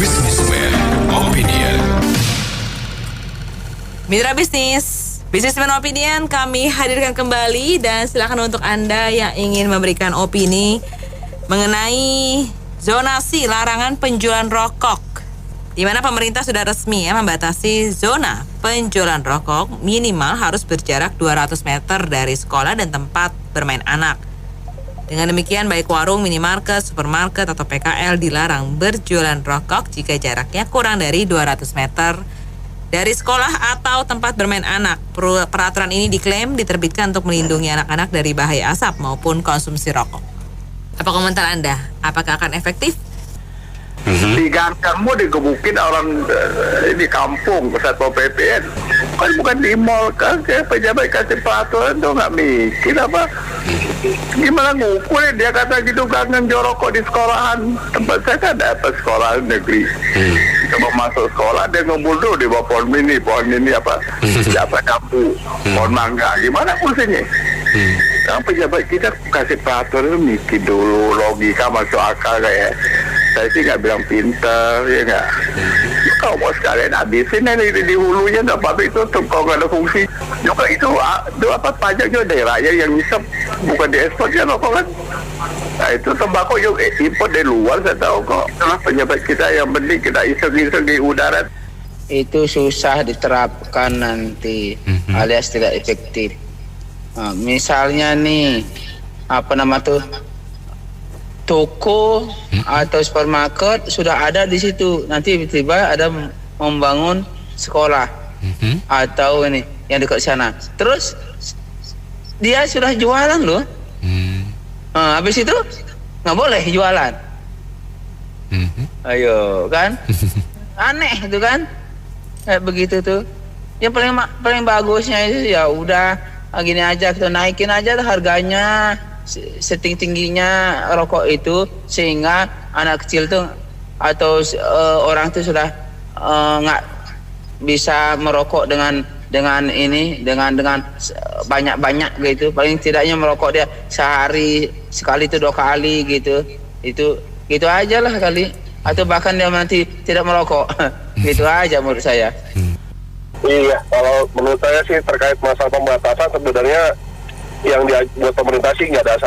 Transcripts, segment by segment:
Businessman Opinion. Mitra Businessman Opinion kami hadirkan kembali, dan silakan untuk Anda yang ingin memberikan opini mengenai zonasi larangan penjualan rokok, di mana pemerintah sudah resmi membatasi zona penjualan rokok minimal harus berjarak 200 meter dari sekolah dan tempat bermain anak. Dengan demikian, baik warung, minimarket, supermarket, atau PKL dilarang berjualan rokok jika jaraknya kurang dari 200 meter dari sekolah atau tempat bermain anak. Peraturan ini diklaim diterbitkan untuk melindungi anak-anak dari bahaya asap maupun konsumsi rokok. Apa komentar Anda? Apakah akan efektif? Di gangmu digebukin orang di kampung Satpol PP kan bukan di mall kan, kayak pejabat kasih peraturan tuh nggak mikir apa gimana ngukur dia kata gitu, kangen jorokok di sekolahan. Tempat saya kan ada sekolah negeri, coba masuk sekolah dia ngumpul dulu di bawah pohon mini apa siapa kampung pohon mangga, gimana fungsinya? Kan pejabat kita kasih peraturan mikir dulu, logika masuk akal. Kayak saya sih nggak bilang pinter, ya nggak. Kalau mau sekalian habisin ini di hulunya, nggak apa-apa itu tuh, kalau nggak ada fungsi. Juga itu apa pajak juga daerahnya yang bisa, bukan diekspornya rokok kan. Nah itu tembakau juga impor dari luar, saya tahu kok. Itulah pejabat kita yang penting kita iseng-iseng di udara. Itu susah diterapkan nanti, alias tidak efektif. Nah, misalnya nih, toko atau supermarket sudah ada di situ, nanti tiba-tiba ada membangun sekolah atau ini yang dekat sana, terus dia sudah jualan loh. Habis itu nggak boleh jualan. Ayo kan, aneh itu kan, kayak begitu tuh. Yang paling bagusnya itu ya udah gini aja, kita naikin aja harganya setinggi-tingginya rokok itu, sehingga anak kecil tuh atau orang tuh sudah nggak bisa merokok dengan banyak gitu. Paling tidaknya merokok dia sehari sekali itu 2 kali gitu. Itu aja lah kali, atau bahkan dia nanti tidak merokok. Gitu aja menurut saya. Iya, kalau menurut saya sih terkait masalah pembatasan, sebenarnya yang dibuat pemerintah sih nggak ada,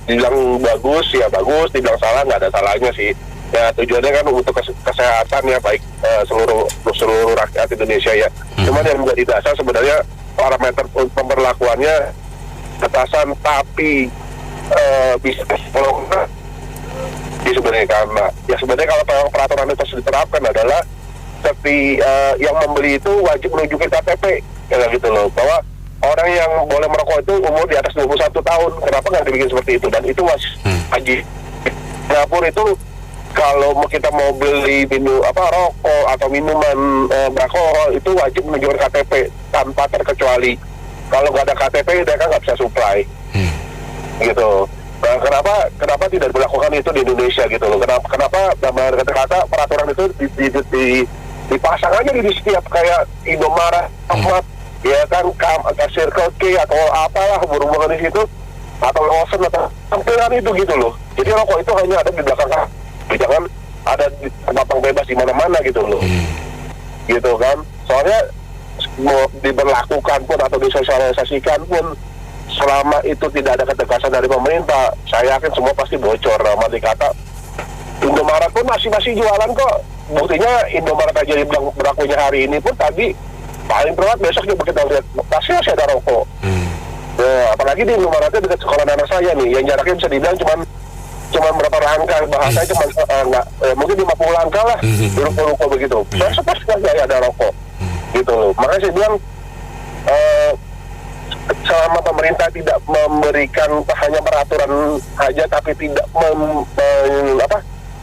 dibilang bagus ya bagus, dibilang salah nggak ada salahnya sih. Ya tujuannya kan untuk kesehatan ya, baik seluruh rakyat Indonesia ya. Cuman yang menjadi dasar sebenarnya parameter pemberlakuannya batasan, tapi bisa kalau sebenarnya karena ya sebenarnya kalau peraturan itu diterapkan adalah seperti yang membeli itu wajib menunjukkan KTP ya gitu loh, bahwa orang yang boleh merokok itu umur di atas 21 tahun. Kenapa nggak dibikin seperti itu? Dan itu masih wajib. Singapura itu kalau kita mau beli rokok atau minuman beralkohol itu wajib menunjukkan KTP tanpa terkecuali. Kalau nggak ada KTP mereka nggak bisa supply. Gitu. Nah, kenapa tidak dilakukan itu di Indonesia gitu loh? Kenapa kata-kata peraturan itu dipasang aja di setiap kayak Indomaret, ya kan, Circle K atau apalah berhubungan di situ, atau Lawson atau tampilan itu gitu loh. Jadi rokok itu hanya ada di belakang, jangan ada di tempat bebas di mana-mana gitu loh. Gitu kan. Soalnya mau diberlakukan pun atau disosialisasikan pun, selama itu tidak ada ketegasan dari pemerintah, saya yakin semua pasti bocor. Mati kata Indomaret pun masih jualan kok. Buktinya Indomaret aja dibilang berlakunya hari ini pun tadi paling telat besok juga kita lihat masih ada rokok. Nah, apalagi di Indomaretnya dekat sekolah anak saya nih, yang jaraknya bisa dibilang cuma berapa langkah, bahasanya cuma mungkin 50 langkah lah, ruko-ruko begitu. Besok pasti ada rokok, gitu loh. Makanya saya bilang selama pemerintah tidak memberikan hanya peraturan aja, tapi tidak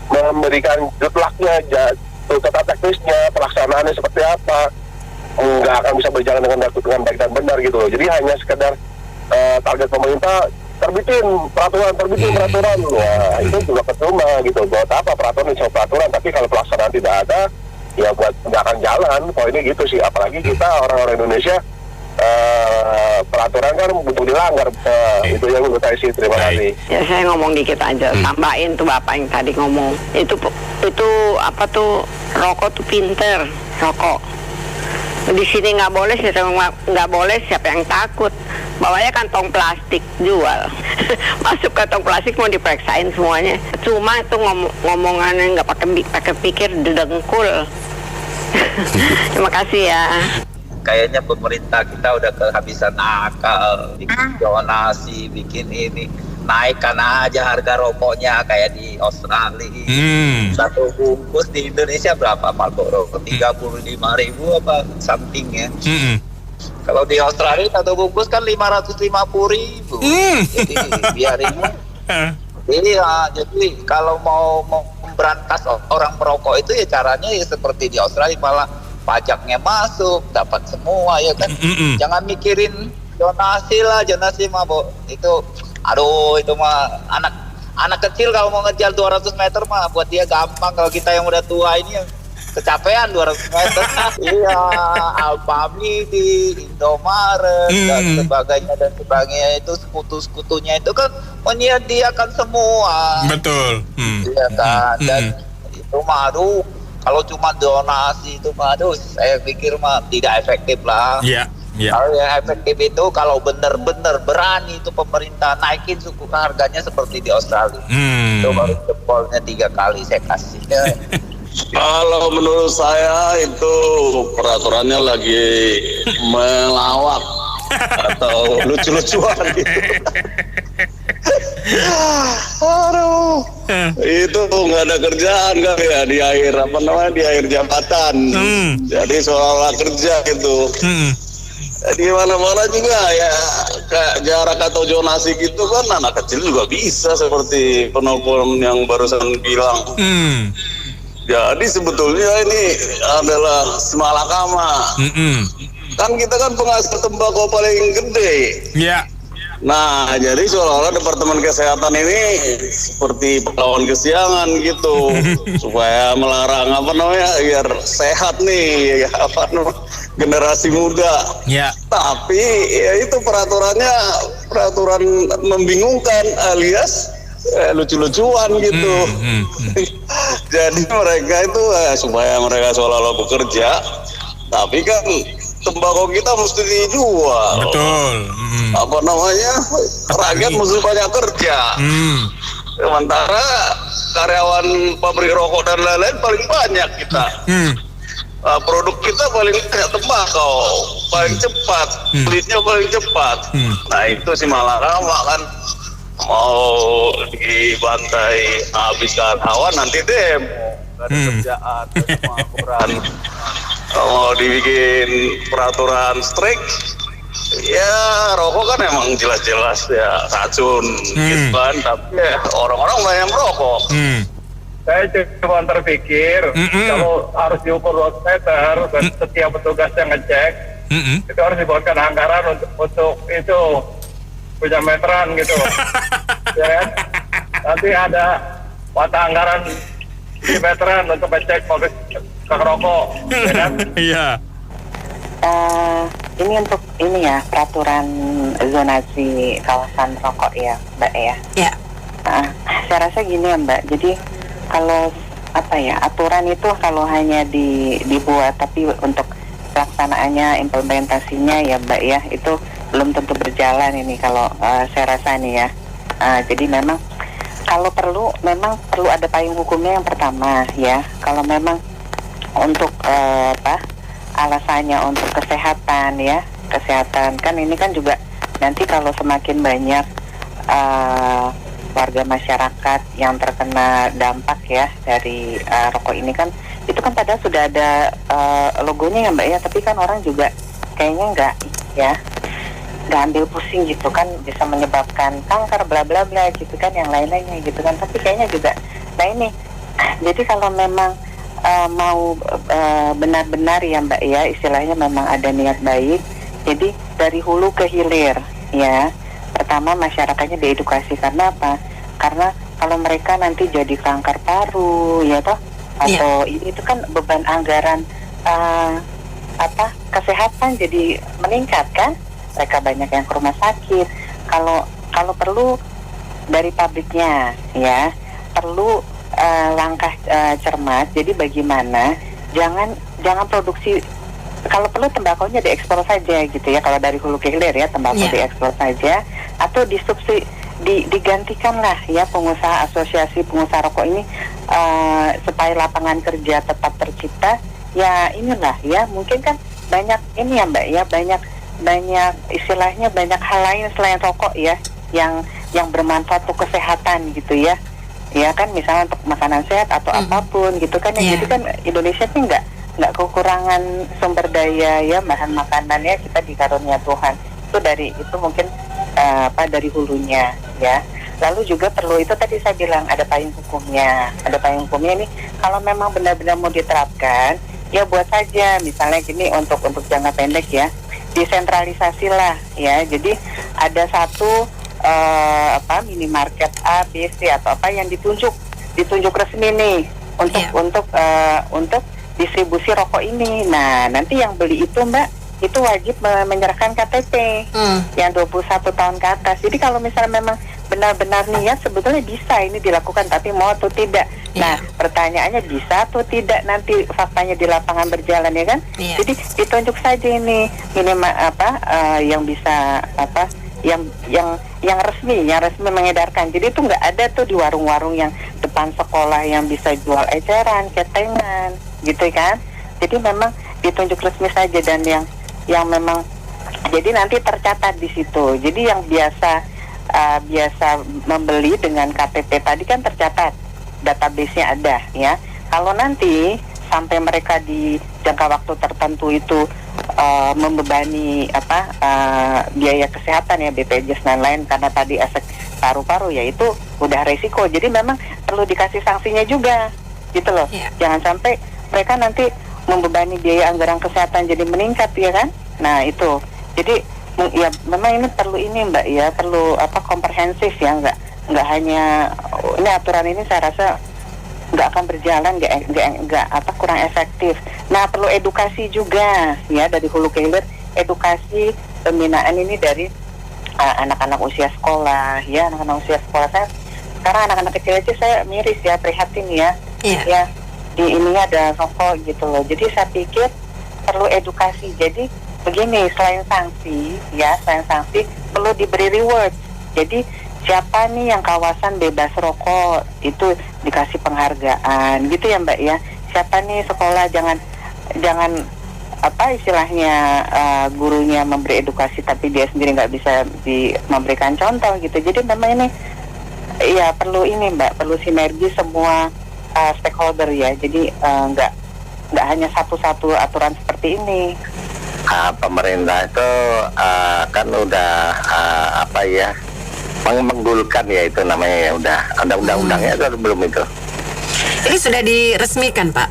memberikan detlaknya, tata teknisnya, pelaksanaannya seperti apa, nggak akan bisa berjalan dengan baik dan benar gitu loh. Jadi hanya sekedar target pemerintah terbitin peraturan, wah itu juga percuma gitu. Buat apa peraturan, tapi kalau pelaksanaan tidak ada, ya buat nggak akan jalan. Poinnya gitu sih. Apalagi kita orang-orang Indonesia, peraturan kan butuh dilanggar. Itu yang menurut saya sih. Terima kasih. Ya saya ngomong dikit aja, tambahin tuh Bapak yang tadi ngomong. Itu itu apa tuh, rokok tuh pinter, rokok. Di sini nggak boleh, nggak boleh, siapa yang takut? Bawanya kantong plastik jual. Masuk kantong plastik mau diperiksain semuanya. Cuma itu ngomongannya nggak pakai pikir, dengkul. Terima kasih ya. Kayaknya pemerintah kita udah kehabisan akal, bikin donasi, bikin ini, naikkan aja harga rokoknya kayak di Australia. Satu bungkus di Indonesia berapa Marlboro? 35.000 apa something ya. Kalau di Australia satu bungkus kan 550.000. Jadi biarin. Jadi kalau mau memberantas orang perokok itu ya caranya ya seperti di Australia, malah pajaknya masuk, dapat semua ya kan. Jangan mikirin donasi mah, Bo. Itu aduh, itu mah anak kecil kalau mau ngejar 200 meter mah buat dia gampang. Kalau kita yang udah tua ini yang kecapean 200 meter. Iya, Alfamidi, Indomaret dan sebagainya itu sekutu-sekutunya itu kan menyediakan semua. Betul. Iya kan. Dan itu mah aduh, kalau cuma donasi itu mah aduh, saya pikir mah tidak efektif lah. Iya. Kalau yang efektif itu kalau benar-benar berani itu pemerintah naikin suku harganya seperti di Australia. Itu baru jempolnya 3 kali saya kasih. Kalau menurut saya itu peraturannya lagi melawak atau lucu-lucuan gitu. Aduh, itu nggak ada kerjaan kan ya di akhir jabatan. Jadi seolah-olah kerja gitu. Di mana-mana juga ya kayak jarak atau zonasi gitu kan, anak kecil juga bisa seperti penelpon yang barusan bilang. Jadi sebetulnya ini adalah semalakama. Kan kita kan penghasil tembakau paling gede. Iya. Nah, jadi seolah-olah Departemen Kesehatan ini seperti pahlawan kesiangan gitu, supaya melarang biar sehat nih generasi muda. Ya. Tapi ya itu peraturan membingungkan alias lucu-lucuan gitu. Jadi mereka itu supaya mereka seolah-olah bekerja, tapi kan tembakau kita mesti dijual. Betul. Rakyat mesti banyak kerja. Sementara karyawan pabrik rokok dan lain-lain paling banyak kita. Produk kita paling kayak tembakau, paling cepat, belinya paling cepat. Nah itu si malakama kan mau dibantai habis kawan nanti demo, nggak ada kerjaan, semua aturan. Mau dibikin peraturan strict, ya rokok kan emang jelas-jelas ya racun gitu kan, tapi ya, orang-orang banyak merokok. Saya cuma terpikir kalau harus diukur 2 meter dan setiap petugas yang ngecek itu harus dibuatkan anggaran untuk itu punya meteran gitu. Ya kan? Nanti ada mata anggaran di meteran untuk ngecek pabrik rokok, ya kan? Iya. Ini untuk ini ya, peraturan zonasi kawasan rokok ya, Mbak ya. Ya. Saya rasa gini ya, Mbak. Jadi kalau aturan itu kalau hanya dibuat, tapi untuk pelaksanaannya, implementasinya ya, Mbak ya, itu belum tentu berjalan ini kalau saya rasa nih ya. Jadi memang kalau memang perlu ada payung hukumnya yang pertama ya. Kalau memang untuk alasannya untuk kesehatan ya, kesehatan kan ini kan juga nanti kalau semakin banyak warga masyarakat yang terkena dampak ya dari rokok ini kan, itu kan padahal sudah ada logonya ya Mbak ya, tapi kan orang juga kayaknya nggak ambil pusing gitu kan, bisa menyebabkan kanker bla bla bla gitu kan, yang lain-lainnya gitu kan, tapi kayaknya juga nah ini jadi kalau memang mau benar-benar ya Mbak ya, istilahnya memang ada niat baik, jadi dari hulu ke hilir ya. Pertama masyarakatnya diedukasi, karena apa? Karena kalau mereka nanti jadi kanker paru ya toh, atau itu kan beban anggaran kesehatan jadi meningkat kan, mereka banyak yang ke rumah sakit. Kalau perlu dari pabriknya ya, perlu langkah cermat. Jadi bagaimana jangan produksi, kalau perlu tembakonya diekspor saja gitu ya, kalau dari hulu ke hilir ya, tembakau diekspor saja, atau digantikan lah ya pengusaha, asosiasi pengusaha rokok ini supaya lapangan kerja tetap tercipta. Ya inilah ya, mungkin kan banyak ini ya Mbak ya, banyak istilahnya, banyak hal lain selain rokok ya yang bermanfaat untuk kesehatan gitu ya. Ya kan, misalnya untuk makanan sehat atau apapun gitu kan ya. Jadi kan Indonesia ini nggak kekurangan sumber daya ya, bahan makanannya kita dikarunia Tuhan. Itu mungkin dari hulunya ya. Lalu juga perlu, itu tadi saya bilang ada payung hukumnya. Ada payung hukumnya ini, kalau memang benar-benar mau diterapkan, ya buat saja misalnya gini, untuk jangka pendek ya, desentralisasi lah ya. Jadi ada satu minimarket A, B, C atau apa yang ditunjuk resmi nih untuk distribusi rokok ini. Nah, nanti yang beli itu Mbak, itu wajib menyerahkan KTP yang 21 tahun ke atas. Jadi kalau misalnya memang benar-benar niat, sebetulnya bisa ini dilakukan, tapi mau atau tidak. Nah, pertanyaannya bisa atau tidak nanti faktanya di lapangan berjalan ya kan? Jadi ditunjuk saja ini yang bisa yang resmi mengedarkan. Jadi itu nggak ada tuh di warung-warung yang depan sekolah yang bisa jual eceran, ketengan, gitu kan? Jadi memang ditunjuk resmi saja, dan yang memang jadi nanti tercatat di situ. Jadi yang biasa membeli dengan KTP tadi kan tercatat, database-nya ada ya. Kalau nanti sampai mereka di jangka waktu tertentu itu membebani biaya kesehatan ya, BPJS dan lain, karena tadi efek paru-paru ya, itu udah resiko. Jadi memang perlu dikasih sanksinya juga gitu loh. Jangan sampai mereka nanti membebani biaya anggaran kesehatan jadi meningkat ya kan. Nah itu, jadi ya memang ini perlu ini Mbak ya, perlu komprehensif ya, nggak hanya ini aturan ini saya rasa nggak akan berjalan, nggak kurang efektif. Nah perlu edukasi juga ya, dari hulu ke hilir, edukasi pembinaan ini dari anak-anak usia sekolah ya, anak-anak usia sekolah. Saya sekarang anak-anak kecil aja saya miris ya, prihatin ya. Ya di ini ada rokok gitu loh. Jadi saya pikir perlu edukasi. Jadi begini, selain sanksi perlu diberi reward. Jadi siapa nih yang kawasan bebas rokok itu dikasih penghargaan gitu ya Mbak ya. Siapa nih sekolah, jangan istilahnya gurunya memberi edukasi tapi dia sendiri nggak bisa memberikan contoh gitu. Jadi memang ini ya perlu ini Mbak, perlu sinergi semua stakeholder ya. Jadi nggak hanya satu-satu aturan seperti ini. Pemerintah itu kan udah menggulkan ya, itu namanya ya, udah ada undang-undangnya atau belum itu? Ini sudah diresmikan Pak?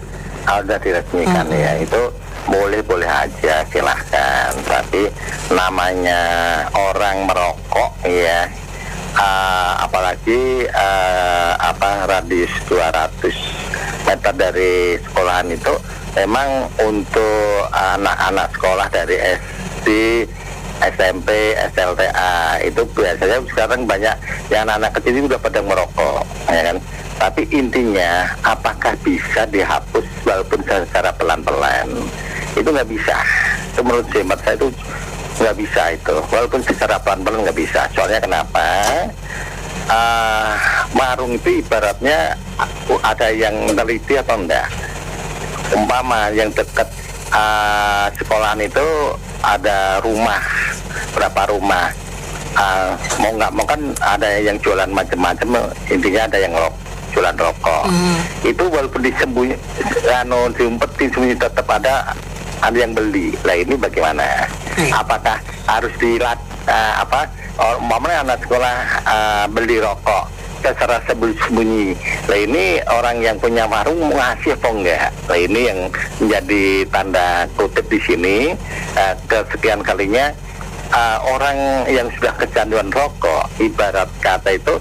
Sudah diresmikan ya, itu boleh aja silahkan, tapi namanya orang merokok ya, apalagi radius 200 meter dari sekolahan itu memang untuk anak-anak sekolah dari SD, SMP, SLTA itu biasanya sekarang banyak yang anak-anak kecil itu udah pada merokok ya kan. Tapi intinya apakah bisa dihapus walaupun secara pelan-pelan? Itu nggak bisa. Itu menurut hemat saya itu nggak bisa itu, walaupun secara pelan-pelan nggak bisa. Soalnya kenapa? Warung itu ibaratnya ada yang teliti atau enggak. Umpama yang dekat sekolahan itu ada rumah, berapa rumah, mau nggak mau kan ada yang jualan macam-macam, intinya ada yang jualan rokok. Itu walaupun diumpetin sembunyi tetap ada yang beli. Lah ini bagaimana? Apakah harus umpamanya anak sekolah beli rokok secara sembunyi. Lah ini orang yang punya warung mau ngasih apa enggak? Lah ini yang menjadi tanda kutip di sini. Kesekian kalinya orang yang sudah kecanduan rokok, ibarat kata itu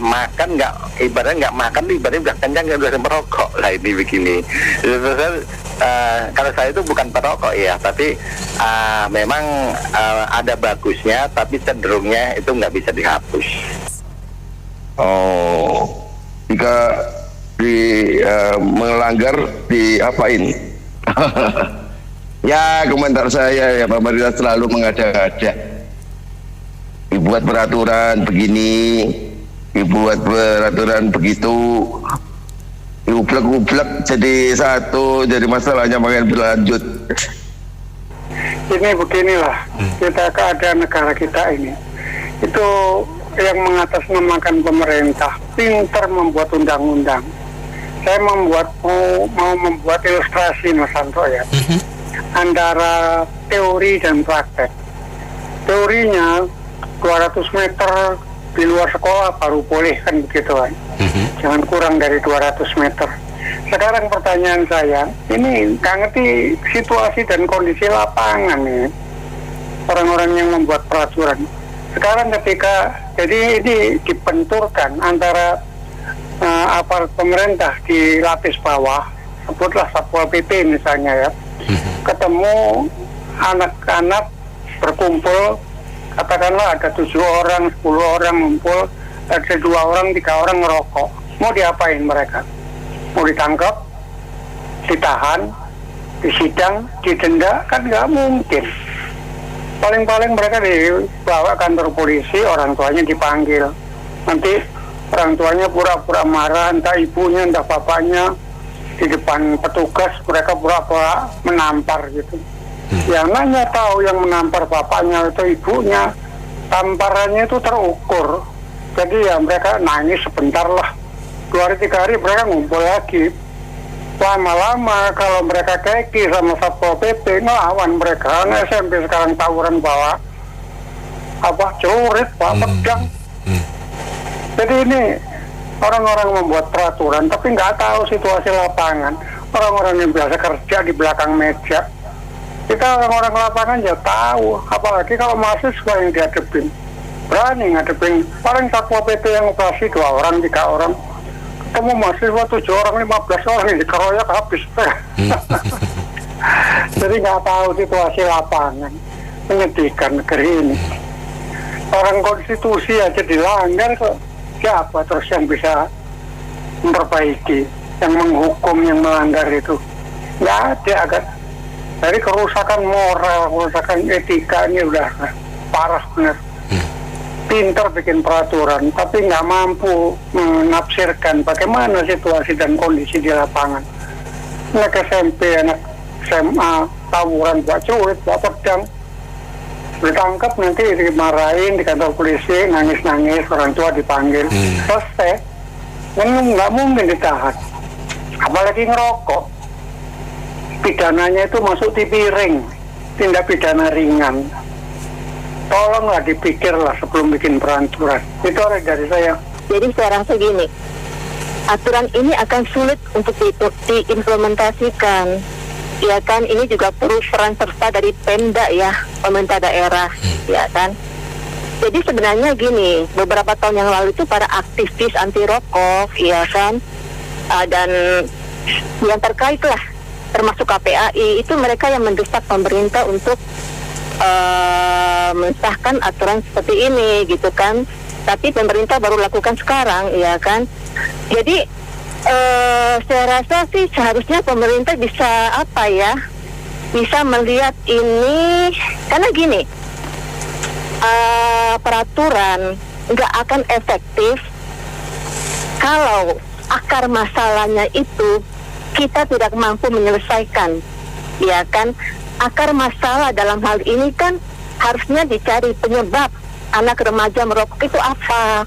makan nggak, ibaratnya nggak makan, ibaratnya udah kenyang nggak udah merokok. Lah ini begini. Kalau saya itu bukan perokok ya, tapi memang ada bagusnya, tapi cenderungnya itu nggak bisa dihapus. Oh, jika melanggar diapain. Ya, komentar saya ya, pemerintah selalu mengada-ngada. Dibuat peraturan begini, dibuat peraturan begitu, diublek-ublek jadi satu, jadi masalahnya makin berlanjut. Ini beginilah kita keadaan negara kita ini. Itu yang mengatasnamakan pemerintah pintar membuat undang-undang. Saya mau membuat ilustrasi, Mas Santo ya, antara teori dan praktek. Teorinya 200 meter di luar sekolah baru boleh, kan begitu kan. Jangan kurang dari 200 meter. Sekarang pertanyaan saya, ini nggak ngerti situasi dan kondisi lapangan nih, orang-orang yang membuat peraturan. Sekarang ketika, jadi ini dibenturkan antara aparat pemerintah di lapis bawah, sebutlah Satpol PP misalnya ya, ketemu anak-anak berkumpul, katakanlah ada 7 orang, 10 orang ngumpul, ada 2 orang, 3 orang ngerokok. Mau diapain mereka? Mau ditangkap, ditahan, disidang, didenda? Kan nggak mungkin. Paling-paling mereka dibawa kantor polisi, orang tuanya dipanggil. Nanti orang tuanya pura-pura marah, entah ibunya, entah bapaknya, di depan petugas mereka pura-pura menampar gitu. Yang nanya tahu yang menampar bapaknya atau ibunya, tamparannya itu terukur. Jadi ya mereka nangis sebentar lah, 2 hari 3 hari mereka ngumpul lagi. Lama-lama kalau mereka keki sama Satpol PP ngelawan mereka. Nah, SMP sekarang tawuran bawa celurit, bawa pedang. Jadi ini orang-orang membuat peraturan tapi nggak tahu situasi lapangan. Orang-orang yang biasa kerja di belakang meja, kita orang-orang lapangan ya tahu. Apalagi kalau mahasiswa yang dihadapin, berani ngadepin. Paling Satpol PP yang operasi 2 orang, 3 orang, ketemu mahasiswa 7 orang, 15 orang yang dikeroyak habis. Jadi nggak tahu situasi lapangan. Menyedihkan negeri ini. Orang konstitusi aja dilanggar kok. Siapa terus yang bisa memperbaiki, yang menghukum yang melanggar itu? Nggak ada kan. Jadi kerusakan moral, kerusakan etika ini udah parah benar. Pinter bikin peraturan, tapi nggak mampu menafsirkan bagaimana situasi dan kondisi di lapangan. Anak SMP, anak SMA, tawuran, buat celurit, buat pedang, ditangkap nanti dimarahin di kantor polisi, nangis-nangis, orang tua dipanggil, selesai. Nggak mungkin ditahan. Apalagi ngerokok, pidananya itu masuk di piring, tindak pidana ringan. Tolonglah dipikirlah sebelum bikin peraturan. Itu dari saya. Jadi saya rasa gini, aturan ini akan sulit untuk diimplementasikan. Ya kan, ini juga perlu peran serta dari Pemda ya, pemerintah daerah, ya kan. Jadi sebenarnya gini, beberapa tahun yang lalu itu para aktivis anti rokok, ya kan, dan yang terkait lah, termasuk KPAI, itu mereka yang mendesak pemerintah untuk mensahkan aturan seperti ini, gitu kan. Tapi pemerintah baru lakukan sekarang, ya kan. Jadi saya rasa sih seharusnya pemerintah bisa bisa melihat ini, karena gini, peraturan nggak akan efektif kalau akar masalahnya itu kita tidak mampu menyelesaikan, ya kan. Akar masalah dalam hal ini kan harusnya dicari penyebab anak remaja merokok itu apa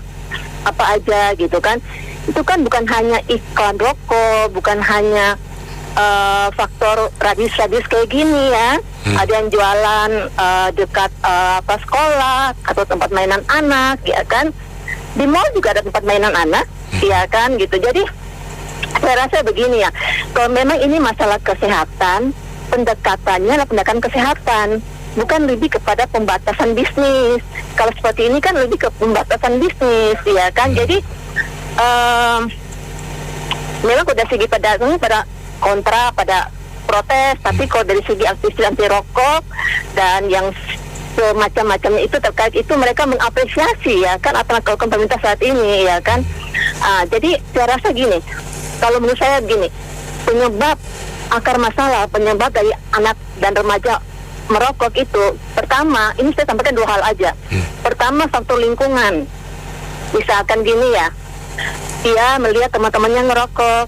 aja, gitu kan. Itu kan bukan hanya iklan rokok, bukan hanya faktor radius kayak gini ya. Ada yang jualan dekat sekolah atau tempat mainan anak, ya kan. Di mall juga ada tempat mainan anak, ya kan, gitu. Jadi saya rasa begini ya, kalau memang ini masalah kesehatan, pendekatannya adalah pendekatan kesehatan, bukan lebih kepada pembatasan bisnis. Kalau seperti ini kan lebih ke pembatasan bisnis, ya kan. Jadi memang dari segi pada kontra, pada protes, tapi kalau dari segi aktivis anti rokok dan yang semacam-macamnya itu terkait itu, mereka mengapresiasi, ya kan, apa yang dilakukan pemerintah saat ini, ya kan. Jadi saya rasa gini, kalau menurut saya gini, penyebab akar masalah, penyebab dari anak dan remaja merokok itu, pertama, ini saya sampaikan 2 hal aja. Pertama, faktor lingkungan. Misalkan gini ya, dia melihat teman-temannya ngerokok,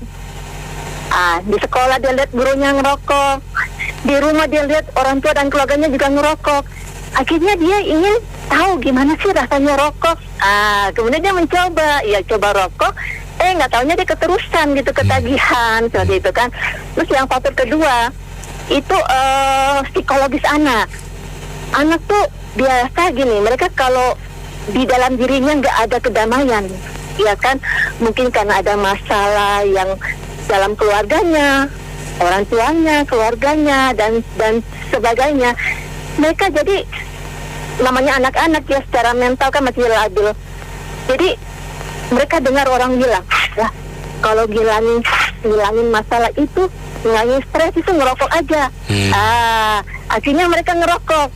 di sekolah dia lihat gurunya ngerokok, di rumah dia lihat orang tua dan keluarganya juga ngerokok. Akhirnya dia ingin tahu gimana sih rasanya rokok. Kemudian dia mencoba, coba rokok, nggak taunya dia keterusan gitu, ketagihan seperti itu kan. Terus yang faktor kedua itu psikologis anak. Anak tuh biasa gini, mereka kalau di dalam dirinya nggak ada kedamaian, ya kan? Mungkin karena ada masalah yang dalam keluarganya, orang tuanya, keluarganya dan sebagainya. Mereka jadi namanya anak-anak ya, secara mental kan masih labil. Jadi mereka dengar orang bilang, ya kalau ngilangin masalah itu, ngilangin stres itu ngerokok aja. Akhirnya mereka ngerokok.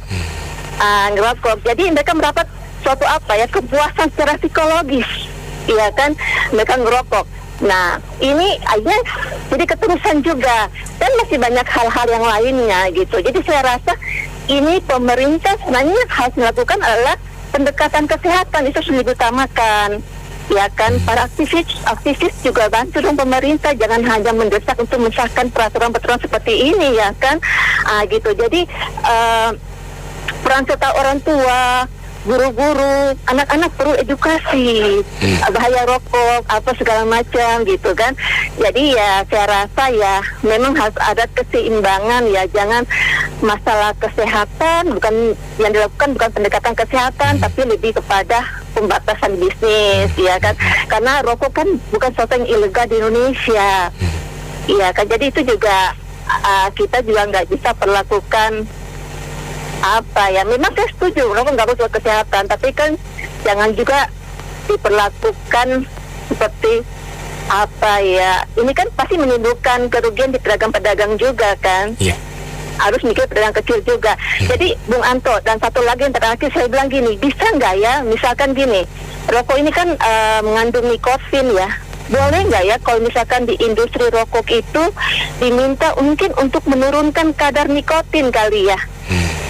Jadi mereka mendapat suatu kepuasan secara psikologis, iya kan? Mereka ngerokok. Nah, ini aja jadi keterusan juga, dan masih banyak hal-hal yang lainnya gitu. Jadi saya rasa ini pemerintah sebenarnya harus melakukan adalah pendekatan kesehatan, itu sudah diutamakan, ya kan? Para aktivis juga bantu dong pemerintah, jangan hanya mendesak untuk mensahkan peraturan-peraturan seperti ini, ya kan? Gitu. Jadi peran serta orang tua, guru-guru, anak-anak perlu edukasi bahaya rokok, apa segala macam gitu kan. Jadi ya saya rasa ya memang harus ada keseimbangan ya, jangan masalah kesehatan yang dilakukan bukan pendekatan kesehatan, tapi lebih kepada pembatasan bisnis, ya kan. Karena rokok kan bukan sesuatu yang ilegal di Indonesia, ya kan. Jadi itu juga kita juga nggak bisa perlakukan memang saya setuju rokok nggak bagus buat kesehatan, tapi kan jangan juga diperlakukan seperti ini kan pasti menimbulkan kerugian di pedagang-pedagang juga kan. Harus mikir pedagang kecil juga. Jadi Bung Anto, dan satu lagi yang terakhir saya bilang gini, bisa nggak ya misalkan gini, rokok ini kan mengandung nikotin ya, boleh nggak ya kalau misalkan di industri rokok itu diminta mungkin untuk menurunkan kadar nikotin kali ya.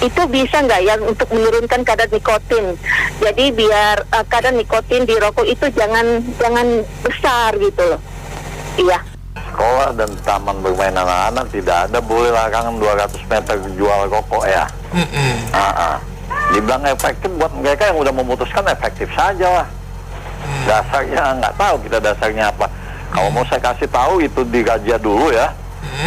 Itu bisa nggak ya untuk menurunkan kadar nikotin? Jadi biar kadar nikotin di rokok itu jangan besar gitu loh. Iya. Sekolah dan taman bermain anak-anak tidak ada boleh larangan 200 meter jual rokok ya. Dibilang efektif buat mereka yang udah memutuskan, efektif saja lah. Dasarnya nggak tahu kita dasarnya apa. Kalau mau saya kasih tahu itu di Gajah dulu ya.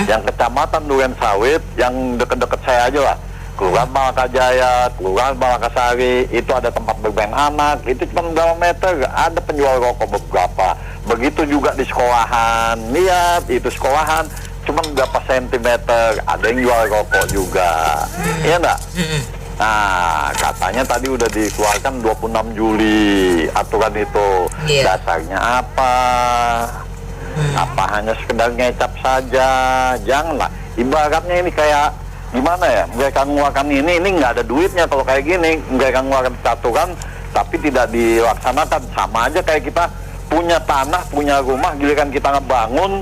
Yang kecamatan Duren Sawit, yang deket-deket saya aja lah. Kelurahan Malakajaya, Kelurahan Malakasari, itu ada tempat bermain anak, itu cuma berapa meter, ada penjual rokok beberapa. Begitu juga di sekolahan, lihat itu sekolahan, cuma berapa sentimeter, ada yang jual rokok juga, iya enggak? Nah, katanya tadi udah dikeluarkan 26 Juli aturan itu. Dasarnya apa? Apa hanya sekedar ngecap saja? Janganlah, ibaratnya ini kayak gimana ya, mereka mengeluarkan ini nggak ada duitnya kalau kayak gini, mereka mengeluarkan peraturan tapi tidak dilaksanakan. Sama aja kayak kita punya tanah, punya rumah, giliran kita ngebangun,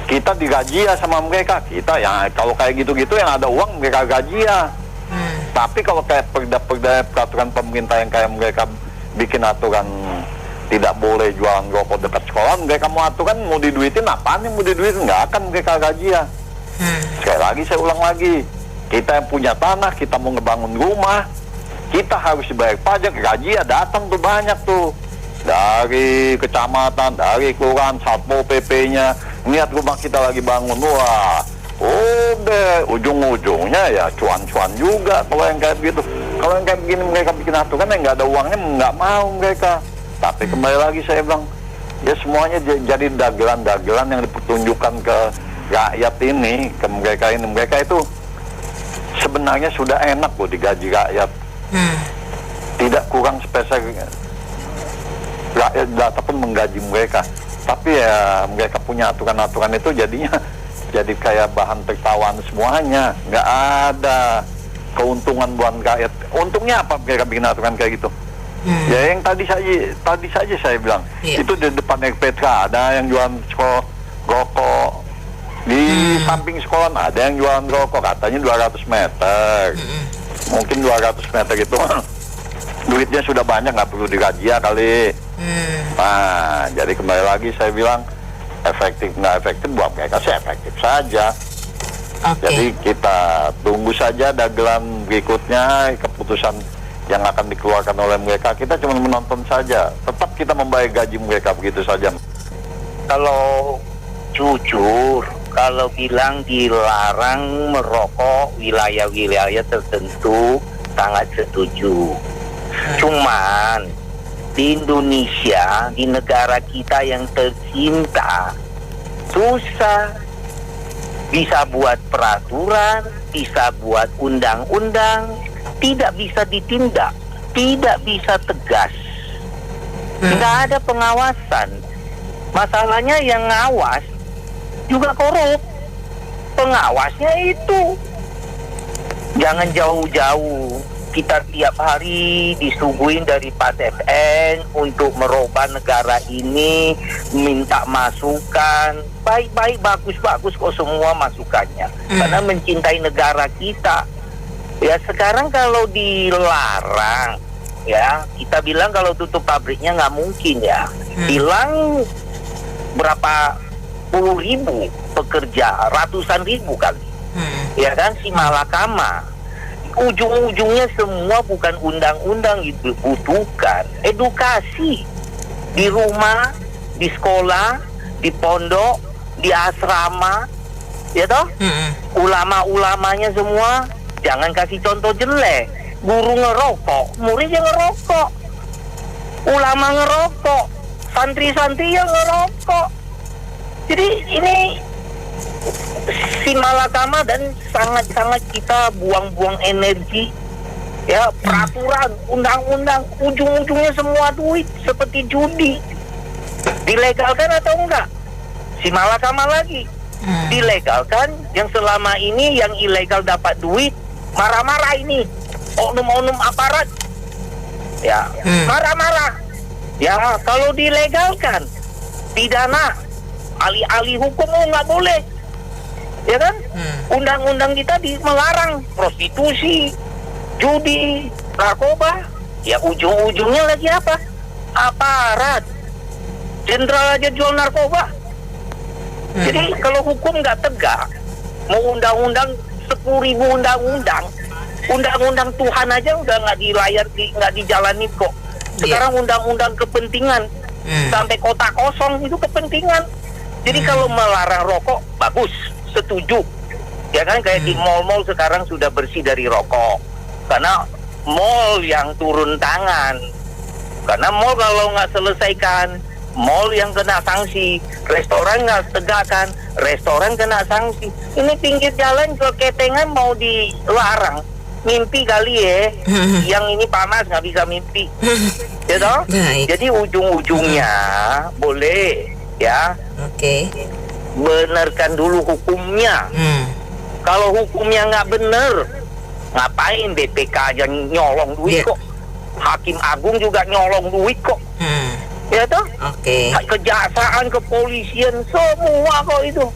kita digaji ya sama mereka. Kita ya kalau kayak gitu-gitu yang ada uang mereka gaji ya. Tapi kalau kayak peraturan pemerintah yang kayak mereka bikin aturan tidak boleh jualan rokok dekat sekolah, mereka mau aturan mau diduitin apaan yang mau diduitin, nggak akan mereka gaji ya. Sekali lagi saya ulang lagi, kita yang punya tanah, kita mau ngebangun rumah, kita harus dibayar pajak, gaji ya datang tuh banyak tuh dari kecamatan, dari kelurahan, Satpol PP-nya, niat rumah kita lagi bangun, wah udah ujung-ujungnya ya cuan-cuan juga kalau yang kayak gitu. Kalau yang kayak begini mereka bikin aturan yang nggak ada uangnya nggak mau mereka. Tapi kembali lagi saya bilang, ya semuanya jadi dagelan-dagelan yang dipertunjukkan ke rakyat ini, ke mereka itu sebenarnya sudah enak loh digaji rakyat. Tidak kurang spesial rakyat ataupun menggaji mereka. Tapi ya mereka punya aturan-aturan itu jadinya jadi kayak bahan tertawaan semuanya. Nggak ada keuntungan buat rakyat. Untungnya apa mereka bikin aturan kayak gitu? Ya yang tadi saja saya bilang, itu di depan FPK ada yang jualan rokok, di samping sekolah ada yang jualan rokok, katanya 200 meter. Mungkin 200 meter itu duitnya sudah banyak, nggak perlu dirazia kali. Nah, jadi kembali lagi saya bilang, efektif nggak efektif buat mereka sih efektif saja. Jadi kita tunggu saja dagelan berikutnya, keputusan yang akan dikeluarkan oleh mereka. Kita cuma menonton saja, tetap kita membayar gaji mereka begitu saja. Kalau jujur, kalau bilang dilarang merokok wilayah-wilayah tertentu, sangat setuju. Cuman di Indonesia, di negara kita yang tercinta, susah. Bisa buat peraturan, bisa buat undang-undang, tidak bisa ditindak, tidak bisa tegas. Tidak ada pengawasan. Masalahnya yang ngawas juga korup. Pengawasnya itu. Jangan jauh-jauh. Kita tiap hari disuguhin dari Pas FN untuk merubah negara ini, minta masukan. Baik-baik, bagus-bagus kok semua masukannya. Karena mencintai negara kita. Ya sekarang kalau dilarang, ya kita bilang kalau tutup pabriknya nggak mungkin ya. Hilang berapa puluh ribu pekerja, ratusan ribu kali. Ya kan, si malakama. Ujung-ujungnya semua bukan undang-undang itu, butuhkan edukasi di rumah, di sekolah, di pondok, di asrama, ya toh. Ulama-ulamanya semua jangan kasih contoh jelek. Guru ngerokok, muridnya ngerokok, ulama ngerokok, santri-santri yang ngerokok. Jadi ini si malakama dan sangat-sangat kita buang-buang energi. Ya, peraturan, undang-undang, ujung-ujungnya semua duit seperti judi. Dilegalkan atau enggak? Si malakama lagi. Dilegalkan, yang selama ini yang ilegal dapat duit, marah-marah ini. Oknum-oknum aparat. Ya, marah-marah. Ya, kalau dilegalkan, pidana, alih-alih hukum nggak boleh. Ya kan? Undang-undang kita melarang prostitusi, judi, narkoba. Ya ujung-ujungnya lagi apa? Aparat. Jenderal aja jual narkoba. Jadi kalau hukum nggak tegak, mau undang-undang 10.000 undang-undang Tuhan aja udah nggak dijalani kok. Sekarang undang-undang kepentingan sampai kota kosong itu kepentingan. Jadi kalau melarang rokok bagus, setuju. Ya kan, kayak di mall-mall sekarang sudah bersih dari rokok. Karena mall yang turun tangan. Karena mall kalau nggak selesaikan, mall yang kena sanksi. Restoran nggak tegakkan, restoran kena sanksi. Ini pinggir jalan keketengan mau dilarang. Mimpi kali ya. Yang ini panas nggak bisa mimpi. Ya toh? Jadi ujung-ujungnya boleh ya. Benarkan dulu hukumnya. Kalau hukumnya nggak bener, ngapain BPK aja nyolong duit kok? Hakim Agung juga nyolong duit kok. Ya toh? Kejaksaan, kepolisian, semua kok itu.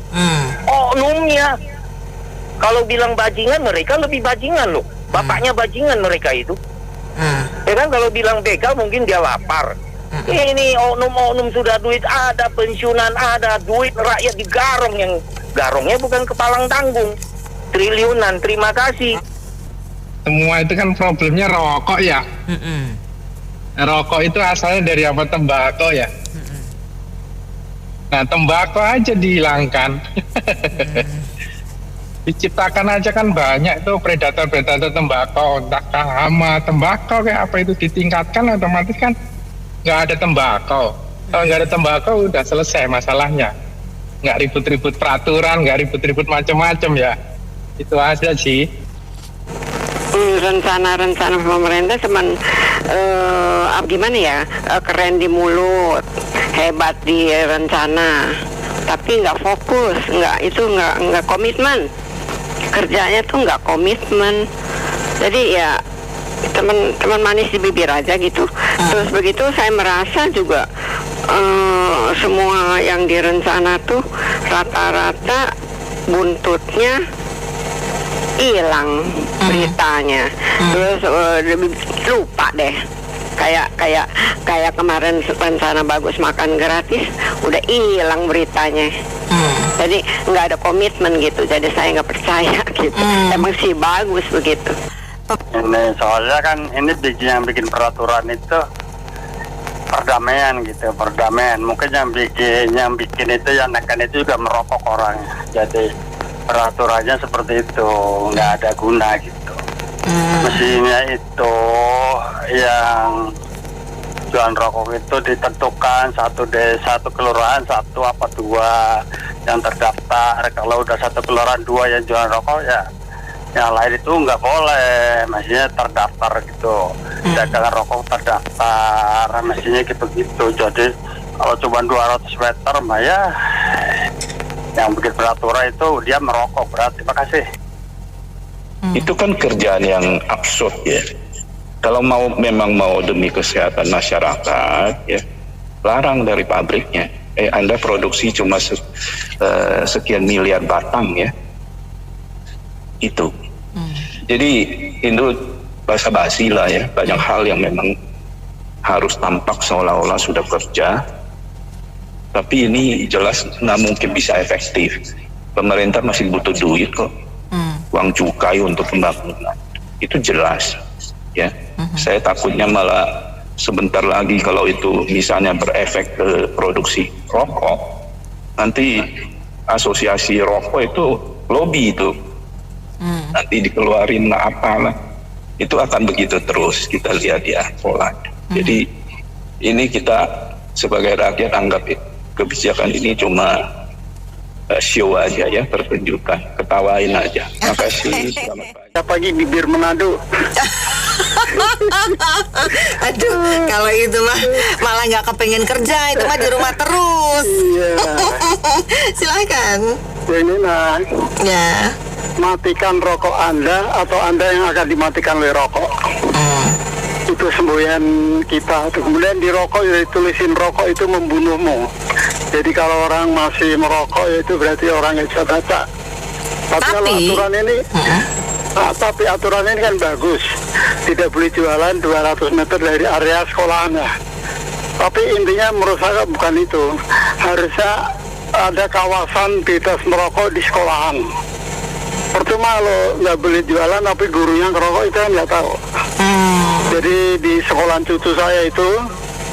Oknumnya. Kalau bilang bajingan, mereka lebih bajingan loh. Bapaknya bajingan mereka itu. Ya kan, kalau bilang begal mungkin dia lapar. Ini oknum-oknum sudah duit ada, pensiunan ada, duit rakyat digarong, yang garongnya bukan kepalang tanggung, triliunan. Terima kasih. Semua itu kan problemnya rokok ya. Rokok itu asalnya dari apa? Tembakau ya. Nah, tembakau aja dihilangkan. Diciptakan aja kan banyak tuh predator-predator tembakau, entah hama tembakau kayak apa itu, ditingkatkan otomatis kan nggak ada tembakau. Kalau nggak ada tembakau udah selesai masalahnya. Nggak ribut-ribut peraturan, nggak ribut-ribut macam-macam ya. Itu aja sih. Rencana-rencana pemerintah cuman gimana ya, keren di mulut, hebat di rencana, tapi nggak fokus, nggak komitmen. Kerjanya tuh nggak komitmen. Jadi ya teman manis di bibir aja gitu. Terus begitu saya merasa juga semua yang direncana tuh rata-rata buntutnya hilang beritanya. Terus lupa deh. Kayak kemarin rencana bagus makan gratis udah hilang beritanya. Jadi nggak ada komitmen gitu. Jadi saya nggak percaya gitu. Emang sih bagus begitu. Ini soalnya kan ini yang bikin peraturan itu perdamaian gitu, perdamaian. Mungkin yang bikin itu yang nekan itu juga merokok orang. Jadi peraturannya seperti itu, nggak ada guna gitu. Mestinya itu yang jualan rokok itu ditentukan satu kelurahan 1 apa 2 yang terdaftar. Kalau udah 1 kelurahan 2 yang jualan rokok ya yang lain itu nggak boleh, mestinya terdaftar gitu. Dagangan rokok terdaftar, mestinya gitu-gitu. Jadi kalau cuma 200 meter mah ya yang bikin peraturan itu dia merokok berarti. Terima kasih. Itu kan kerjaan yang absurd ya. Kalau memang mau demi kesehatan masyarakat ya, larang dari pabriknya. Anda produksi cuma sekian miliar batang ya. Itu. Jadi itu basa-basi lah ya. Banyak hal yang memang harus tampak seolah-olah sudah kerja. Tapi ini jelas nggak mungkin bisa efektif. Pemerintah masih butuh duit kok. Uang cukai untuk pembangunan itu jelas ya. Saya takutnya malah sebentar lagi kalau itu misalnya berefek ke produksi rokok, nanti asosiasi rokok itu lobby itu nanti dikeluarin lah apalah, itu akan begitu terus. Kita lihat ya polanya. Jadi ini kita sebagai rakyat anggap kebijakan ini cuma show aja ya, pertunjukan, ketawain aja. Makasih. Selamat pagi bibir Manado. Aduh, kalau itu mah malah nggak kepengen kerja, itu mah di rumah terus. Silakan. Ini nah, ya. Matikan rokok Anda atau Anda yang akan dimatikan oleh rokok. Itu semboyan kita. Kemudian di rokok ya tulisin rokok itu membunuhmu. Jadi kalau orang masih merokok ya itu berarti orang yang bisa baca. Tapi kalau aturan ini, tapi aturan ini kan bagus. Tidak boleh jualan 200 meter dari area sekolahannya. Tapi intinya menurut saya bukan itu. Harusnya ada kawasan bebas merokok di sekolahan. Percuma kalau nggak boleh jualan tapi gurunya ngerokok itu kan nggak tahu. Jadi di sekolahan cucu saya itu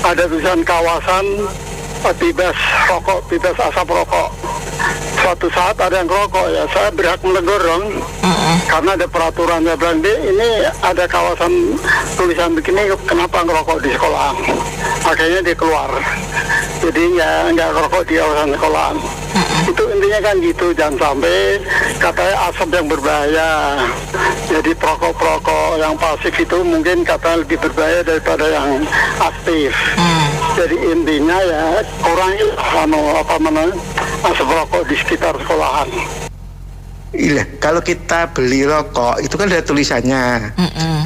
ada tulisan kawasan bebas rokok, bebas asap rokok. Suatu saat ada yang rokok ya, saya berhak menegur dong. Karena ada peraturan, saya bilang, ini ada kawasan tulisan begini, kenapa ngerokok di sekolah? Akhirnya dia keluar. Jadi nggak ngerokok di kawasan sekolahan. Itu intinya kan gitu, jangan sampai katanya asap yang berbahaya. Jadi perokok-perokok yang pasif itu mungkin katanya lebih berbahaya daripada yang aktif. Jadi intinya ya kurangi asap rokok di sekitar sekolahan. Iya, kalau kita beli rokok itu kan ada tulisannya,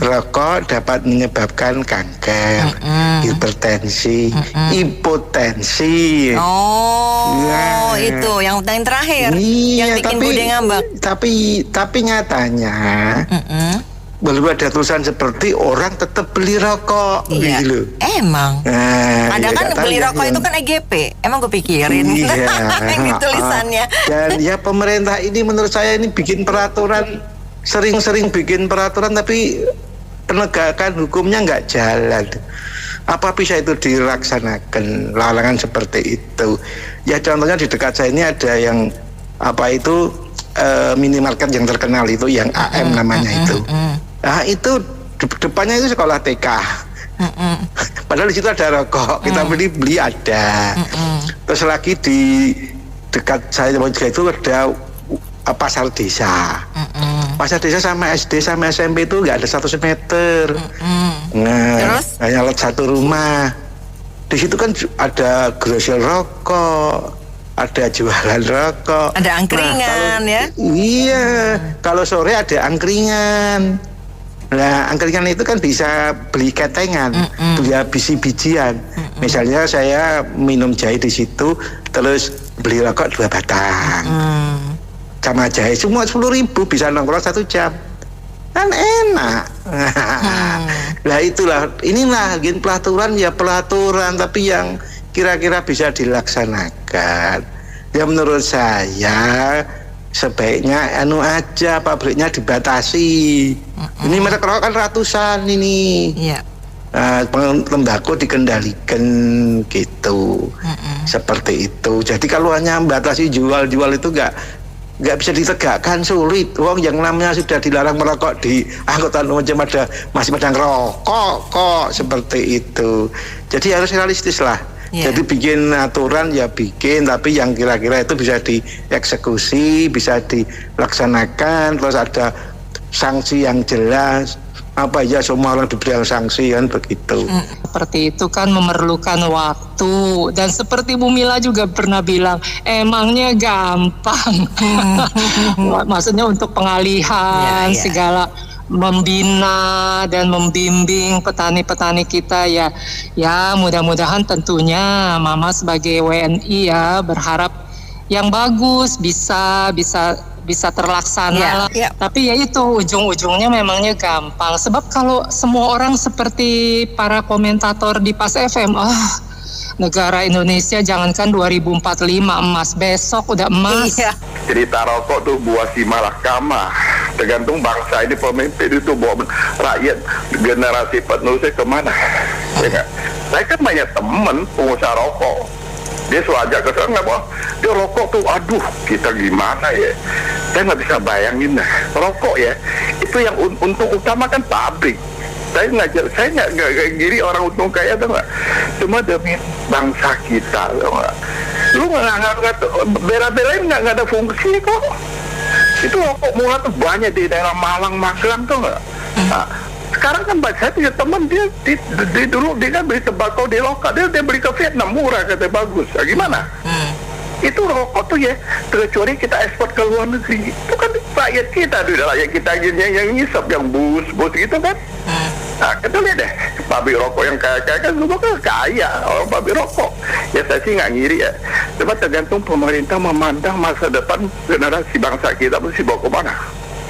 rokok dapat menyebabkan kanker, hipertensi, hipotensi. Oh, itu yang terakhir, yang bikin bude ngambek. Tapi nyatanya belum ada tulisan seperti orang tetap beli rokok, gitu loh. Emang. Ada kan beli rokok itu kan EGP. Emang gue pikirin. Ini tulisannya. Dan ya pemerintah ini menurut saya ini bikin peraturan, sering-sering bikin peraturan tapi penegakan hukumnya nggak jalan. Apa bisa itu dilaksanakan larangan seperti itu? Ya contohnya di dekat saya ini ada yang minimarket yang terkenal itu yang AM namanya itu. Nah itu depannya itu sekolah TK. Padahal di situ ada rokok, kita beli ada. Terus lagi di dekat saya itu ada pasar desa. Pasar desa sama SD sama SMP itu nggak ada 100 meter. Nah, hanya satu rumah. Di situ kan ada grosir rokok, ada jualan rokok, ada angkringan. Iya, kalau sore ada angkringan. Nah, angkringan itu kan bisa beli ketengan, beli biji-bijian. Misalnya saya minum jahe di situ, terus beli rokok 2 batang. Sama jahe semua 10.000, bisa nongkrong 1 jam. Kan enak. Nah itulah, inilah pelaturan ya pelaturan, tapi yang kira-kira bisa dilaksanakan. Ya menurut saya sebaiknya aja pabriknya dibatasi. Ini merek rokok kan ratusan ini. Tembakau dikendalikan gitu. Seperti itu. Jadi kalau hanya membatasi jual-jual itu nggak bisa ditegakkan, sulit. Wong yang namanya sudah dilarang merokok di angkutan umum masih pada ngerokok kok, seperti itu. Jadi harus realistis lah. Jadi bikin aturan ya bikin, tapi yang kira-kira itu bisa dieksekusi, bisa dilaksanakan, terus ada sanksi yang jelas. Apa ya semua orang diberi sanksi kan begitu. Seperti itu kan memerlukan waktu, dan seperti Bu Mila juga pernah bilang emangnya gampang. Maksudnya untuk pengalihan segala, membina dan membimbing petani-petani kita ya mudah-mudahan tentunya Mama sebagai WNI ya berharap yang bagus bisa terlaksana lah. Tapi ya itu ujung-ujungnya memangnya gampang. Sebab kalau semua orang seperti para komentator di Pas FM, negara Indonesia jangankan 2045 emas, besok udah emas. Cerita rokok tuh buah si malakama. Tergantung bangsa ini pemimpin itu bawa rakyat generasi penerusnya kemana. Saya kan banyak teman pengusaha rokok. Dia suruh ajak ke sana, dia rokok tuh, aduh kita gimana ya. Saya nggak bisa bayangin rokok ya. Itu yang untung utama kan pabrik. Saya nggak giri orang untung kaya tuh nggak. Cuma demi bangsa kita, tuh nggak. Lu nggak bela-belain nggak ada fungsi kok. Itu rokok murah tuh banyak di daerah Malang, Magelang tuh nggak. Nah, sekarang kan saya punya teman dia dulu dia kan beli tembakau di lokal, dia beli ke Vietnam murah katanya bagus. Nah, gimana? Itu rokok tuh ya, kecuali kita ekspor ke luar negeri, itu kan rakyat kita, rakyat kita yang ngisap, yang bus gitu kan. Nah, kita lihat deh, pabrik rokok yang kaya-kaya kan semua kan kaya, orang pabrik rokok. Ya saya sih nggak ngiri ya, cuma tergantung pemerintah memandang masa depan generasi bangsa kita mesti bawa kemana,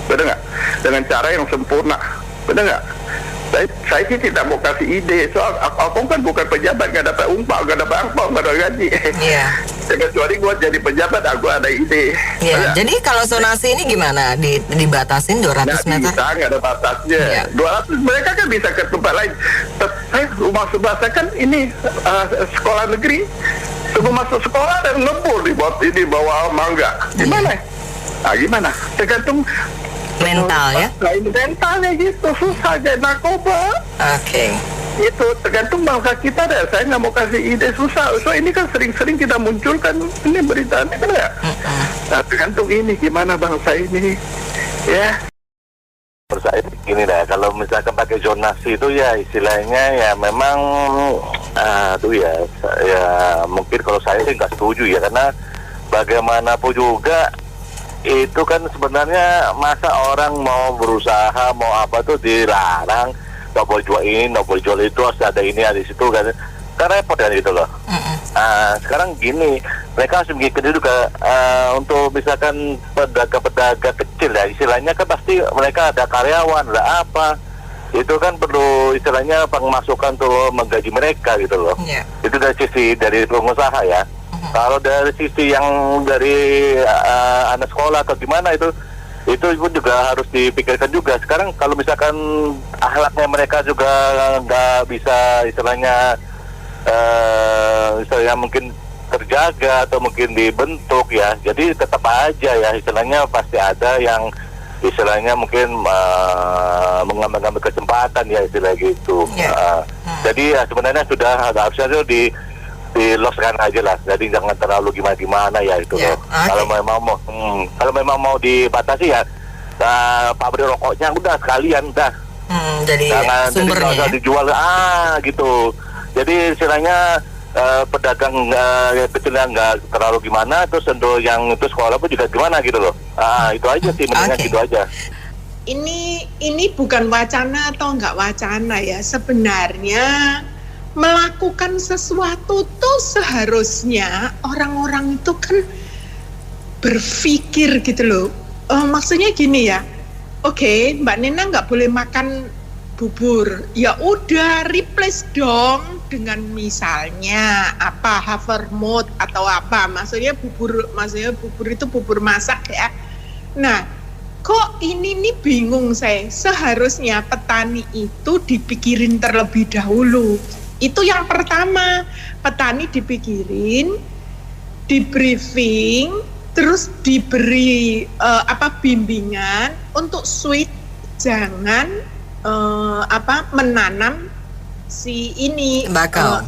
benar nggak? Dengan cara yang sempurna, benar nggak? Saya sih tidak mau kasih ide, soal aku kan bukan pejabat, nggak dapat umpah, nggak dapat angpau, nggak ada gaji. Kecuali gue jadi pejabat, aku ada ide. Jadi kalau zonasi ini gimana? Dibatasin 200 meter? Nggak ada batasnya. 200 mereka kan bisa ke tempat lain. Saya rumah sebelah saya kan ini sekolah negeri. Sebelum masuk sekolah dan ngebul di bawah mangga. Gimana? Gimana? Tergantung mental ya. Lain mentalnya gitu, susah kayak narkoba. Itu tergantung bangsa kita deh. Saya nggak mau kasih ide, susah. So ini kan sering-sering kita munculkan ini beritanya kan ya. Nah, tergantung ini gimana bangsa ini ya. Saya gini dah, kalau misalkan pakai zonasi itu ya istilahnya ya memang ya mungkin kalau saya sih nggak setuju ya, karena bagaimanapun juga itu kan sebenarnya masa orang mau berusaha mau apa tuh dilarang, nggak boleh jual ini, nggak boleh jual itu, harus ada ini ada di situ kan repot kan gitu loh. Sekarang gini, mereka harus mikir juga untuk misalkan pedagang-pedagang kecil ya istilahnya kan pasti mereka ada karyawan, ada apa, itu kan perlu istilahnya pemasukan tuh menggaji mereka gitu loh. Itu dari sisi dari pengusaha ya. Kalau dari sisi yang dari anak sekolah atau gimana itu pun juga harus dipikirkan juga. Sekarang kalau misalkan akhlaknya mereka juga nggak bisa istilahnya mungkin terjaga atau mungkin dibentuk ya, jadi tetap aja ya istilahnya pasti ada yang istilahnya mungkin mengambil kesempatan ya istilah gitu. Jadi ya sebenarnya sudah harusnya itu diloskan aja lah, jadi jangan terlalu gimana ya itu loh. Kalau memang mau dibatasi ya pabrik rokoknya udah sekalian dah. Jadi sumbernya jangan dijual gitu. Jadi istilahnya pedagang kecilnya nggak terlalu gimana, terus untuk yang itu sekolah pun juga gimana gitu loh. Itu aja sih, mendingan gitu aja. ini bukan wacana atau enggak wacana ya. Sebenarnya melakukan sesuatu tuh seharusnya orang-orang itu kan berpikir gitu loh. Maksudnya gini ya. Oke, Mbak Nena nggak boleh makan bubur. Ya udah, replace dong dengan misalnya apa Havermut atau apa. Maksudnya bubur itu bubur masak ya. Nah, kok ini nih bingung saya. Seharusnya petani itu dipikirin terlebih dahulu. Itu yang pertama, petani dipikirin, di briefing, terus diberi bimbingan untuk switch, jangan menanam si ini tembakau.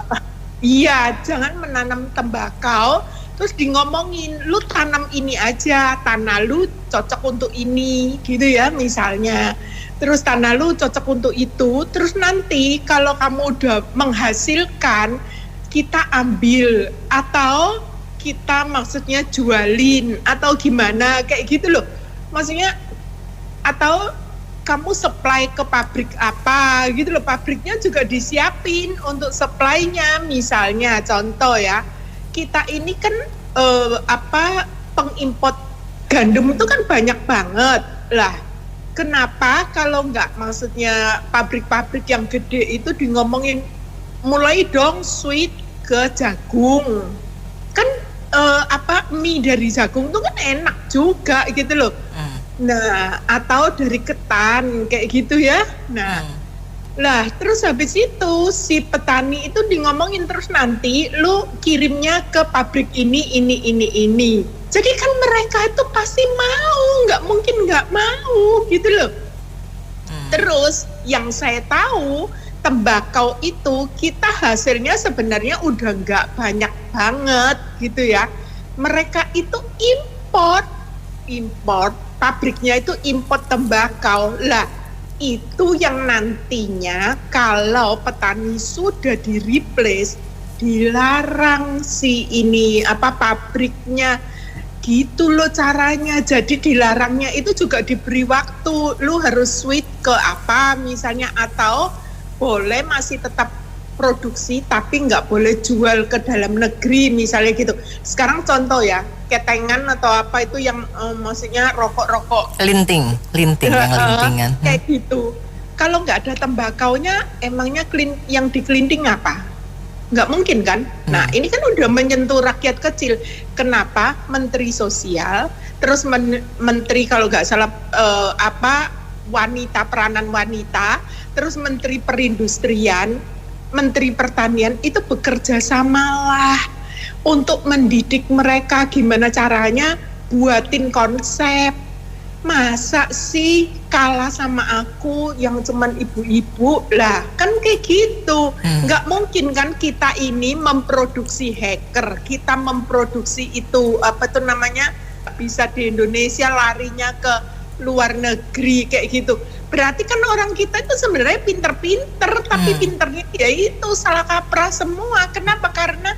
Iya, jangan menanam tembakau. Terus di ngomongin, lu tanam ini aja, tanah lu cocok untuk ini, gitu ya misalnya. Terus tanah lu cocok untuk itu, terus nanti kalau kamu udah menghasilkan, kita ambil, atau kita maksudnya jualin, atau gimana, kayak gitu loh. Maksudnya, atau kamu supply ke pabrik apa, gitu loh. Pabriknya juga disiapin untuk supply-nya, misalnya, contoh ya. Kita ini kan pengimport gandum itu kan banyak banget lah. Kenapa kalau nggak maksudnya pabrik-pabrik yang gede itu di ngomongin mulai dong switch ke jagung. Kan mie dari jagung itu kan enak juga gitu loh. Nah, atau dari ketan kayak gitu ya. Nah, lah terus habis itu si petani itu di ngomongin terus nanti lu kirimnya ke pabrik ini. Jadi kan mereka itu pasti mau, nggak mungkin nggak mau gitu loh. Terus yang saya tahu tembakau itu kita hasilnya sebenarnya udah nggak banyak banget gitu ya. Mereka itu import, pabriknya itu import tembakau lah. Itu yang nantinya kalau petani sudah di-replace, dilarang si ini pabriknya gitu loh caranya. Jadi dilarangnya itu juga diberi waktu, lu harus switch ke apa misalnya, atau boleh masih tetap produksi tapi nggak boleh jual ke dalam negeri misalnya gitu. Sekarang contoh ya, ketengan atau apa itu yang maksudnya rokok-rokok linting yang lintingan kayak gitu. Kalau nggak ada tembakaunya, emangnya yang dikelinting apa? Nggak mungkin kan? Nah ini kan udah menyentuh rakyat kecil. Kenapa Menteri Sosial, terus Menteri kalau nggak salah wanita, peranan wanita, terus Menteri Perindustrian, Menteri Pertanian itu bekerja samalah untuk mendidik mereka gimana caranya buatin konsep. Masa sih kalah sama aku yang cuman ibu-ibu lah, kan kayak gitu. Nggak mungkin kan kita ini memproduksi hacker, kita memproduksi itu bisa di Indonesia larinya ke luar negeri kayak gitu. Berarti kan orang kita itu sebenarnya pinter-pinter, tapi pinternya ya itu salah kaprah semua. Kenapa? Karena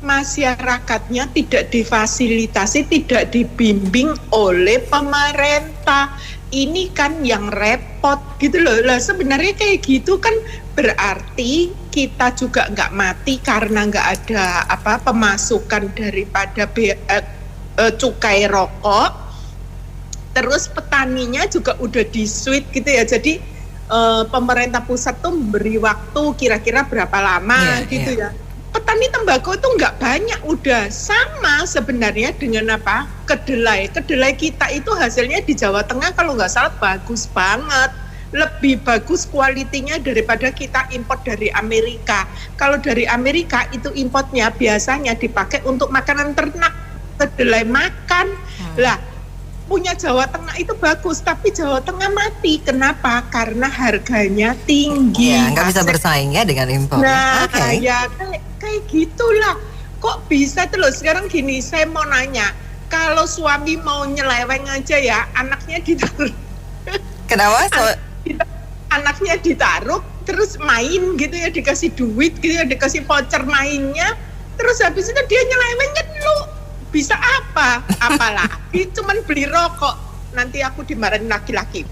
masyarakatnya tidak difasilitasi, tidak dibimbing oleh pemerintah. Ini kan yang repot gitu loh. Lah sebenarnya kayak gitu kan berarti kita juga nggak mati karena nggak ada pemasukan daripada cukai rokok. Terus petaninya juga udah di-switch gitu ya. Jadi pemerintah pusat tuh memberi waktu kira-kira berapa lama gitu ya. Petani tembakau itu nggak banyak, udah sama sebenarnya dengan kedelai. Kedelai kita itu hasilnya di Jawa Tengah kalau nggak salah bagus banget. Lebih bagus kualitinya daripada kita import dari Amerika. Kalau dari Amerika itu importnya biasanya dipakai untuk makanan ternak, kedelai makan. Lah punya Jawa Tengah itu bagus, tapi Jawa Tengah mati. Kenapa? Karena harganya tinggi. Ya, nggak bisa bersaing ya dengan impor. Nah, ya kayak gitulah. Kok bisa tuh loh. Sekarang gini, saya mau nanya, kalau suami mau nyeleweng aja ya, anaknya ditaruh. Kenapa? Anaknya ditaruh, terus main gitu ya, dikasih duit gitu ya, dikasih voucher mainnya, terus habis itu dia nyeleweng kan lu. Bisa apa? Apalagi cuman beli rokok. Nanti aku dimarahin laki-laki.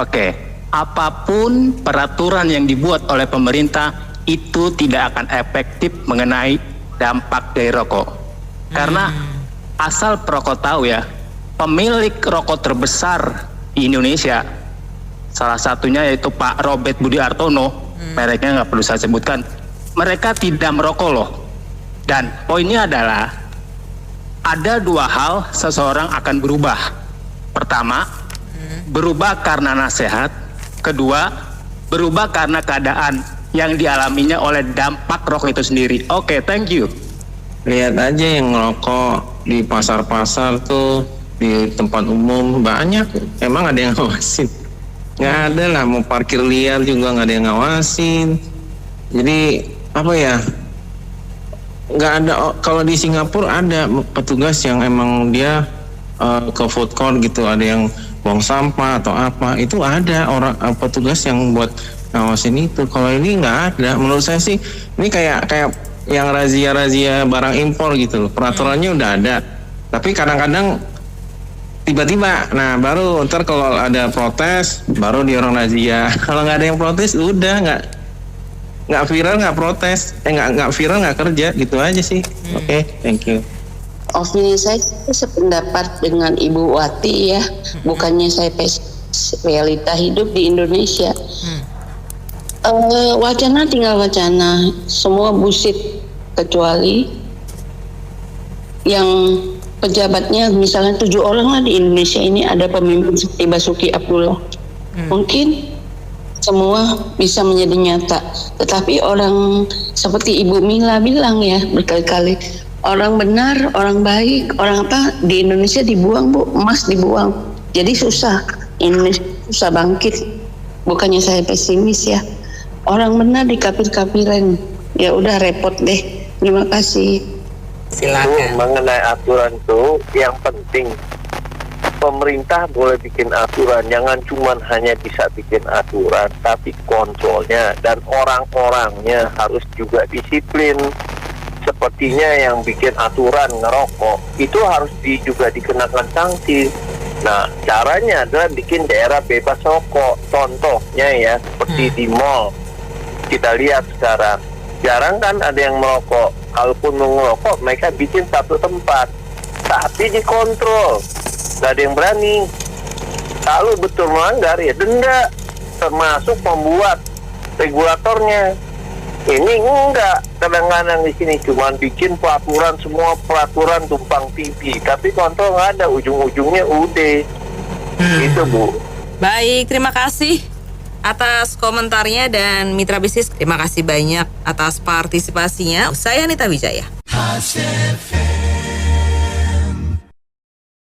Oke, apapun peraturan yang dibuat oleh pemerintah itu tidak akan efektif mengenai dampak dari rokok. Karena asal perokok tahu ya, pemilik rokok terbesar di Indonesia, salah satunya yaitu Pak Robert Budi Hartono, mereknya nggak perlu saya sebutkan, mereka tidak merokok loh. Dan poinnya adalah ada dua hal seseorang akan berubah. Pertama, berubah karena nasihat. Kedua, berubah karena keadaan yang dialaminya oleh dampak rokok itu sendiri. Oke, thank you. Lihat aja yang ngerokok di pasar-pasar tuh, di tempat umum banyak. Emang ada yang ngawasin? Nggak ada lah, mau parkir liar juga nggak ada yang ngawasin. Jadi apa ya? Nggak ada. Kalau di Singapura ada petugas yang emang dia ke food court gitu, ada yang buang sampah atau apa, itu ada orang petugas yang buat ngawasin itu. Kalau ini nggak ada. Menurut saya sih ini kayak yang razia barang impor gitu loh. Peraturannya udah ada, tapi kadang-kadang tiba-tiba, nah baru ntar kalau ada protes baru di orang razia. Kalau nggak ada yang protes udah nggak viral nggak protes, nggak viral nggak kerja, gitu aja sih. Oke, thank you. Opini saya sependapat dengan Ibu Wati ya, bukannya saya realita hidup di Indonesia. Wacana tinggal wacana, semua bullshit kecuali yang pejabatnya, misalnya 7 orang lah di Indonesia ini ada pemimpin seperti Basuki Abdullah. Mungkin semua bisa menjadi nyata, tetapi orang seperti Ibu Mila bilang ya berkali-kali, orang benar, orang baik, orang apa di Indonesia dibuang Bu, emas dibuang. Jadi susah, Indonesia susah bangkit. Bukannya saya pesimis ya. Orang benar dikapir-kapirin, ya udah repot deh. Terima kasih. Silakan. Mengenai aturan itu yang penting pemerintah boleh bikin aturan, jangan cuma hanya bisa bikin aturan, tapi kontrolnya dan orang-orangnya harus juga disiplin. Sepertinya yang bikin aturan ngerokok itu harus juga dikenakan sanksi. Nah, caranya adalah bikin daerah bebas rokok. Contohnya ya, seperti di mall. Kita lihat sekarang, jarang kan ada yang merokok. Kalaupun mau ngerokok, mereka bikin satu tempat, tapi dikontrol. Gak ada yang berani. Kalau betul melanggar ya denda, termasuk membuat regulatornya. Ini enggak, kadang-kadang di sini cuma bikin peraturan, semua peraturan tumpang tindih, tapi kontrol nggak ada, ujung-ujungnya udah. Itu Bu. Baik, terima kasih atas komentarnya, dan mitra bisnis terima kasih banyak atas partisipasinya. Saya Anita Wijaya.